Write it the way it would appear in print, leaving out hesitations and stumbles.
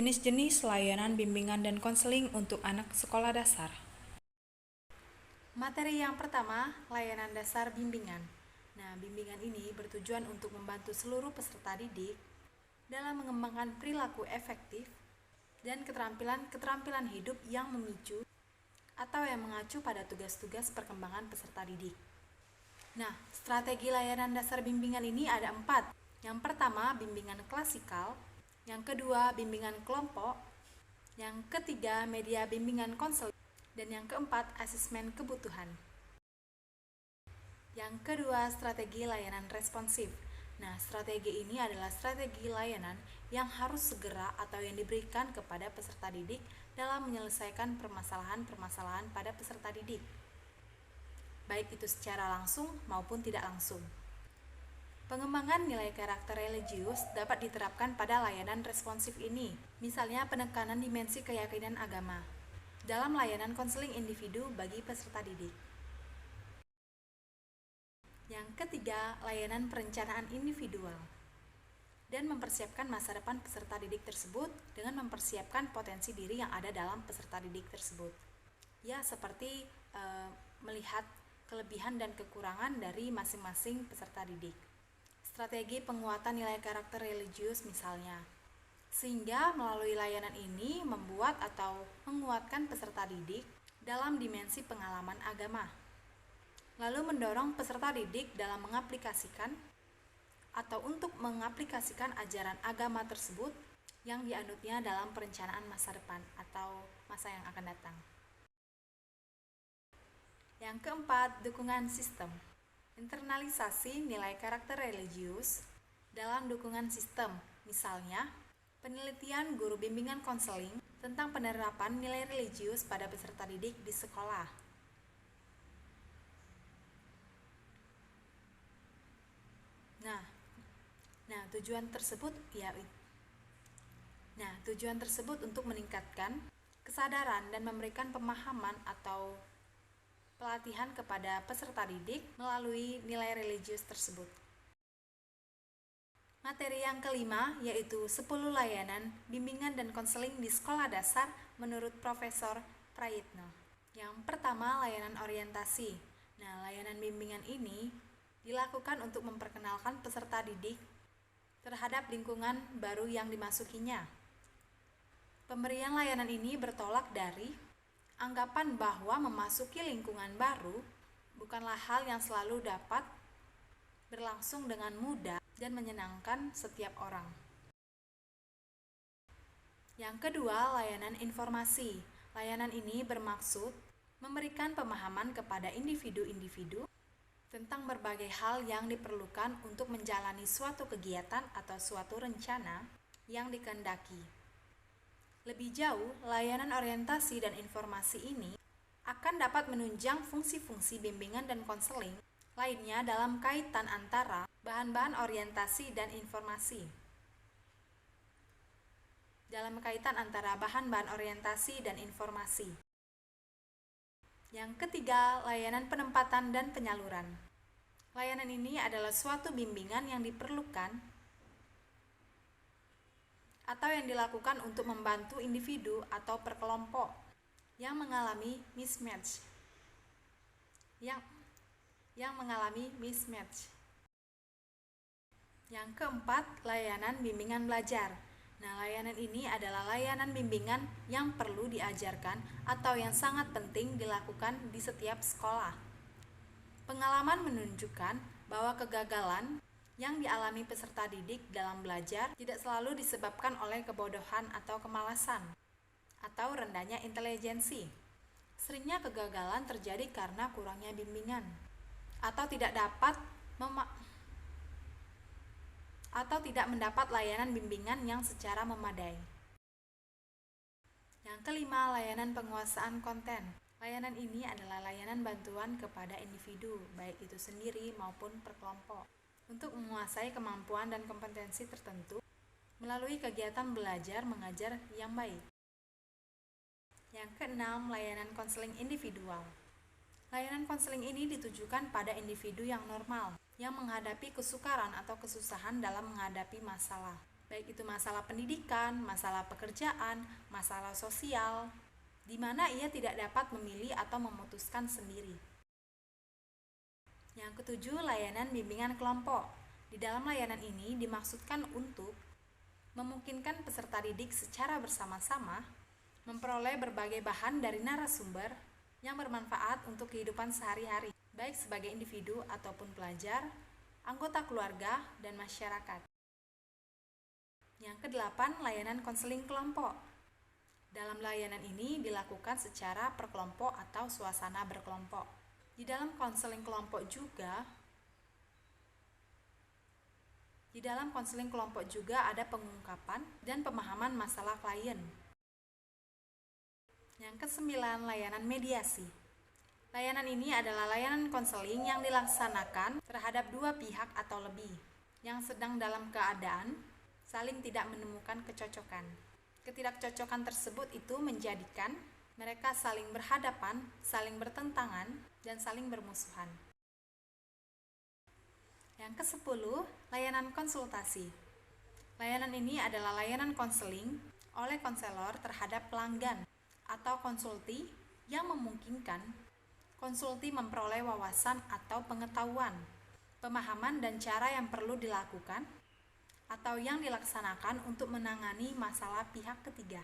Jenis-jenis layanan bimbingan dan konseling untuk anak sekolah dasar. Materi yang pertama, layanan dasar bimbingan. Nah, bimbingan ini bertujuan untuk membantu seluruh peserta didik dalam mengembangkan perilaku efektif dan keterampilan hidup yang memicu atau yang mengacu pada tugas-tugas perkembangan peserta didik. Nah, strategi layanan dasar bimbingan ini ada 4. Yang pertama, bimbingan klasikal. Yang kedua, bimbingan kelompok. Yang ketiga, media bimbingan konseling. Dan yang keempat, asesmen kebutuhan. Yang kedua, strategi layanan responsif. Nah, strategi ini adalah strategi layanan yang harus segera atau yang diberikan kepada peserta didik dalam menyelesaikan permasalahan-permasalahan pada peserta didik, baik itu secara langsung maupun tidak langsung. Pengembangan nilai karakter religius dapat diterapkan pada layanan responsif ini, misalnya penekanan dimensi keyakinan agama dalam layanan konseling individu bagi peserta didik. Yang ketiga, layanan perencanaan individual dan mempersiapkan masa depan peserta didik tersebut dengan mempersiapkan potensi diri yang ada dalam peserta didik tersebut. Ya, seperti melihat kelebihan dan kekurangan dari masing-masing peserta didik. Strategi penguatan nilai karakter religius misalnya, sehingga melalui layanan ini membuat atau menguatkan peserta didik dalam dimensi pengalaman agama, lalu mendorong peserta didik dalam mengaplikasikan atau untuk mengaplikasikan ajaran agama tersebut yang dianutnya dalam perencanaan masa depan atau masa yang akan datang. Yang keempat, dukungan sistem. Internalisasi nilai karakter religius dalam dukungan sistem, misalnya penelitian guru bimbingan konseling tentang penerapan nilai religius pada peserta didik di sekolah. Tujuan tersebut untuk meningkatkan kesadaran dan memberikan pemahaman atau pelatihan kepada peserta didik melalui nilai religius tersebut. Materi yang kelima yaitu 10 layanan bimbingan dan konseling di sekolah dasar menurut Profesor Prayitno. Yang pertama, layanan orientasi. Nah, layanan bimbingan ini dilakukan untuk memperkenalkan peserta didik terhadap lingkungan baru yang dimasukinya. Pemberian layanan ini bertolak dari anggapan bahwa memasuki lingkungan baru bukanlah hal yang selalu dapat berlangsung dengan mudah dan menyenangkan setiap orang. Yang kedua, layanan informasi. Layanan ini bermaksud memberikan pemahaman kepada individu-individu tentang berbagai hal yang diperlukan untuk menjalani suatu kegiatan atau suatu rencana yang dikehendaki. Lebih jauh, layanan orientasi dan informasi ini akan dapat menunjang fungsi-fungsi bimbingan dan konseling lainnya dalam kaitan antara bahan-bahan orientasi dan informasi. Yang ketiga, layanan penempatan dan penyaluran. Layanan ini adalah suatu bimbingan yang diperlukan atau yang dilakukan untuk membantu individu atau perkelompok yang mengalami mismatch. Yang keempat, layanan bimbingan belajar. Nah, layanan ini adalah layanan bimbingan yang perlu diajarkan atau yang sangat penting dilakukan di setiap sekolah. Pengalaman menunjukkan bahwa kegagalan yang dialami peserta didik dalam belajar tidak selalu disebabkan oleh kebodohan atau kemalasan atau rendahnya intelijensi. Seringnya kegagalan terjadi karena kurangnya bimbingan atau tidak mendapat layanan bimbingan yang secara memadai. Yang kelima, layanan penguasaan konten. Layanan ini adalah layanan bantuan kepada individu, baik itu sendiri maupun perkelompok, untuk menguasai kemampuan dan kompetensi tertentu melalui kegiatan belajar mengajar yang baik. Yang keenam, layanan konseling individual. Layanan konseling ini ditujukan pada individu yang normal, yang menghadapi kesukaran atau kesusahan dalam menghadapi masalah. baik itu masalah pendidikan, masalah pekerjaan, masalah sosial, di mana ia tidak dapat memilih atau memutuskan sendiri. Yang ketujuh, layanan bimbingan kelompok. Di dalam layanan ini dimaksudkan untuk memungkinkan peserta didik secara bersama-sama memperoleh berbagai bahan dari narasumber yang bermanfaat untuk kehidupan sehari-hari, baik sebagai individu ataupun pelajar, anggota keluarga, dan masyarakat. Yang kedelapan, layanan konseling kelompok. Dalam layanan ini dilakukan secara per kelompok atau suasana berkelompok. Di dalam konseling kelompok juga ada pengungkapan dan pemahaman masalah klien. Yang kesembilan, layanan mediasi. Layanan ini adalah layanan konseling yang dilaksanakan terhadap dua pihak atau lebih yang sedang dalam keadaan saling tidak menemukan kecocokan. Ketidakcocokan tersebut itu menjadikan mereka saling berhadapan, saling bertentangan, dan saling bermusuhan. Yang ke-10, layanan konsultasi. Layanan ini adalah layanan konseling oleh konselor terhadap pelanggan atau konsulti yang memungkinkan konsulti memperoleh wawasan atau pengetahuan, pemahaman dan cara yang perlu dilakukan atau yang dilaksanakan untuk menangani masalah pihak ketiga.